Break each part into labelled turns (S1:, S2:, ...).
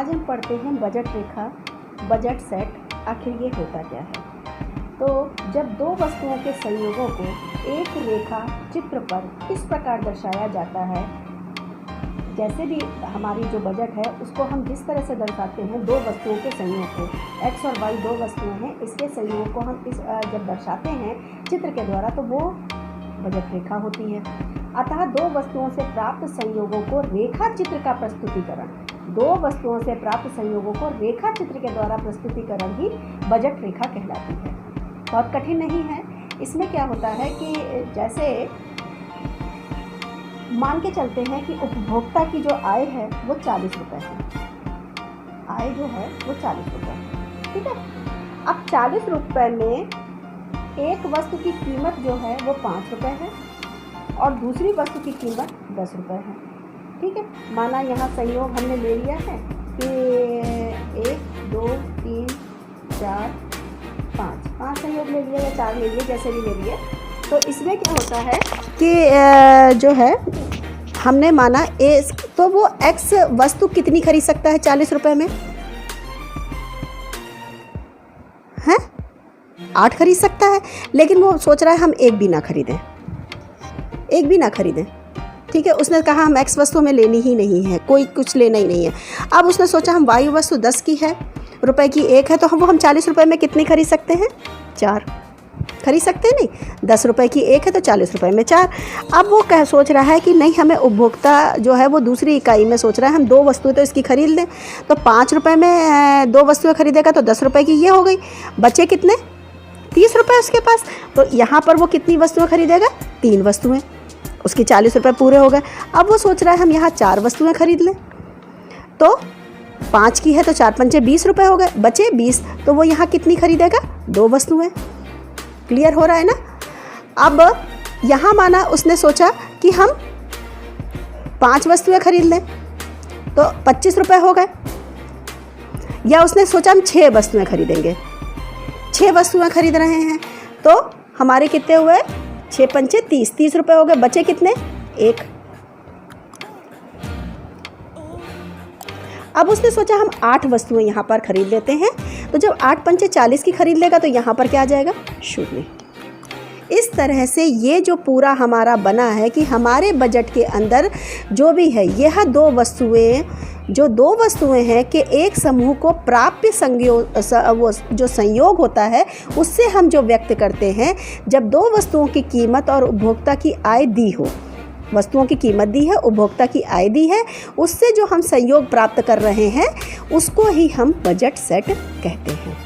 S1: आज हम पढ़ते हैं बजट रेखा, बजट सेट। आखिर ये होता क्या है? तो जब दो वस्तुओं के संयोगों को एक रेखा चित्र पर इस प्रकार दर्शाया जाता है, जैसे भी हमारी जो बजट है उसको हम जिस तरह से दर्शाते हैं, दो वस्तुओं के संयोग को, x और y दो वस्तुएं हैं, इसके संयोग को हम इस जब दर्शाते हैं चित्र के द्वारा तो वो बजट रेखा होती है। अतः दो वस्तुओं से प्राप्त संयोगों को रेखा चित्र का प्रस्तुतिकरण, दो वस्तुओं से प्राप्त संयोगों को रेखा चित्र के द्वारा प्रस्तुतिकरण ही बजट रेखा कहलाती है। बहुत कठिन नहीं है। इसमें क्या होता है कि जैसे मान के चलते हैं कि उपभोक्ता की जो आय है वो 40 रुपये है, आय जो है वो 40 रुपये है, ठीक है। अब 40 रुपये में एक वस्तु की कीमत जो है वो 5 रुपये है और दूसरी वस्तु की कीमत 10 रुपये है, ठीक है। माना यहाँ संयोग हमने ले लिया है कि 1 2 3 4 5 संयोग ले लिए या 4 ले लिए, जैसे भी ले लिए। तो इसमें क्या होता है कि जो है हमने माना तो वो x वस्तु कितनी खरीद सकता है 40 रुपये में? हैं 8 खरीद सकता है, लेकिन वो सोच रहा है हम एक भी ना खरीदें, ठीक है। उसने कहा हम x वस्तु में लेनी ही नहीं है, कोई कुछ लेना ही नहीं है। अब उसने सोचा हम y वस्तु 10 की है, रुपए की 1 है, तो हम 40 रुपये में कितनी खरीद सकते हैं? 4 खरीद सकते हैं। नहीं, 10 रुपये की 1 है तो 40 रुपये में 4। अब वो सोच रहा है कि नहीं, हमें उपभोक्ता जो है वो दूसरी इकाई में सोच रहा है हम 2 वस्तुएं तो इसकी खरीद लें। तो 5 रुपये में 2 वस्तुएं खरीदेगा तो 10 रुपये की ये हो गई, बचे कितने? 30 रुपये उसके पास। तो यहाँ पर वो कितनी वस्तुएं खरीदेगा? 3 वस्तुएं, उसके 40 रुपये पूरे हो गए। अब वो सोच रहा है हम यहाँ 4 वस्तुएं खरीद लें, तो 5 की है तो 4 पंचे 20 रुपये हो गए, बचे 20। तो वो यहाँ कितनी खरीदेगा? 2 वस्तुएं। क्लियर हो रहा है ना? अब यहाँ माना उसने सोचा कि हम 5 वस्तुएं खरीद लें तो 25 रुपये हो गए, या उसने सोचा हम 6 वस्तुएं खरीदेंगे, 6 वस्तुएं खरीद रहे हैं तो हमारे कितने हुए? 6 पंचे 30 रुपये हो गए, बचे कितने? 1। अब उसने सोचा हम 8 वस्तुएं यहाँ पर खरीद लेते हैं, तो जब 8 पंचे 40 की खरीद लेगा तो यहाँ पर क्या आ जाएगा? 0। इस तरह से ये जो पूरा हमारा बना है कि हमारे बजट के अंदर जो भी है यह दो वस्तुएं हैं कि एक समूह को प्राप्य वो जो संयोग होता है उससे हम जो व्यक्त करते हैं, जब 2 वस्तुओं की कीमत और उपभोक्ता की आय दी हो, वस्तुओं की कीमत दी है, उपभोक्ता की आय दी है, उससे जो हम संयोग प्राप्त कर रहे हैं उसको ही हम बजट सेट कहते हैं।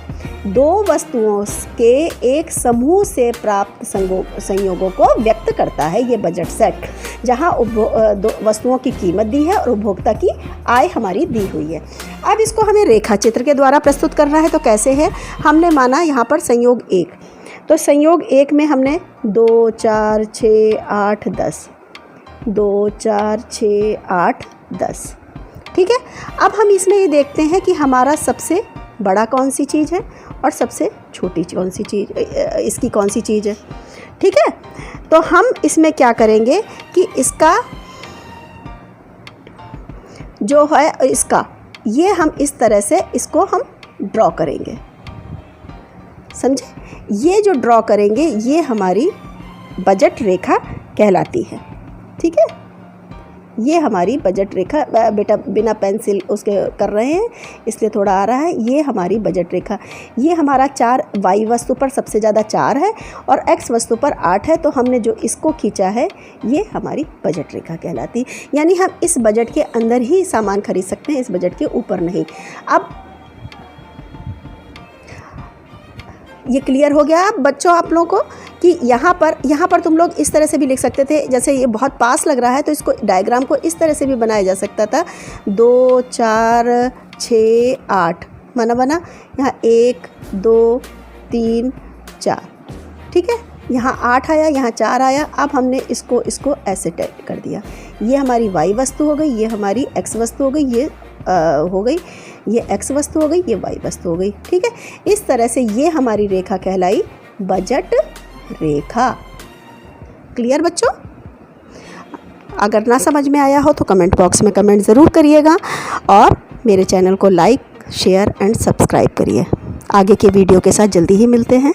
S1: 2 वस्तुओं के एक समूह से प्राप्त संयोगों को व्यक्त करता है ये बजट सेट, जहां वस्तुओं की कीमत दी है और उपभोक्ता की आय हमारी दी हुई है। अब इसको हमें रेखा चित्र के द्वारा प्रस्तुत करना है, तो कैसे है? हमने माना यहाँ पर संयोग 1, तो संयोग 1 में हमने 2 4 6 8 10, 2 4 6 8 10, ठीक है। अब हम इसमें ये देखते हैं कि हमारा सबसे बड़ा कौन सी चीज़ है और सबसे छोटी कौन सी चीज़, इसकी कौन सी चीज़ है, ठीक है। तो हम इसमें क्या करेंगे कि इसका जो है इसका ये हम इस तरह से इसको हम ड्रॉ करेंगे, समझे? ये जो ड्रॉ करेंगे ये हमारी बजट रेखा कहलाती है, ठीक है। ये हमारी बजट रेखा, बेटा बिना पेंसिल उसके कर रहे हैं इसलिए थोड़ा आ रहा है। ये हमारी बजट रेखा, ये हमारा 4 y वस्तु पर सबसे ज़्यादा 4 है और x वस्तु पर 8 है, तो हमने जो इसको खींचा है ये हमारी बजट रेखा कहलाती। यानी हम इस बजट के अंदर ही सामान खरीद सकते हैं, इस बजट के ऊपर नहीं। अब ये क्लियर हो गया अब बच्चों आप लोगों को कि यहाँ पर तुम लोग इस तरह से भी लिख सकते थे, जैसे ये बहुत पास लग रहा है तो इसको डायग्राम को इस तरह से भी बनाया जा सकता था। 2 4 6 8 बना यहाँ 1 2 3 4, ठीक है। यहाँ 8 आया, यहाँ 4 आया। अब हमने इसको ऐसे टाइप कर दिया। ये हमारी y वस्तु हो गई, ये हमारी x वस्तु हो गई, ये हो गई, ये x वस्तु हो गई, ये y वस्तु हो गई, ठीक है। इस तरह से ये हमारी रेखा कहलाई बजट रेखा। क्लियर बच्चों? अगर ना समझ में आया हो तो कमेंट बॉक्स में कमेंट ज़रूर करिएगा और मेरे चैनल को लाइक, शेयर एंड सब्सक्राइब करिए। आगे के वीडियो के साथ जल्दी ही मिलते हैं।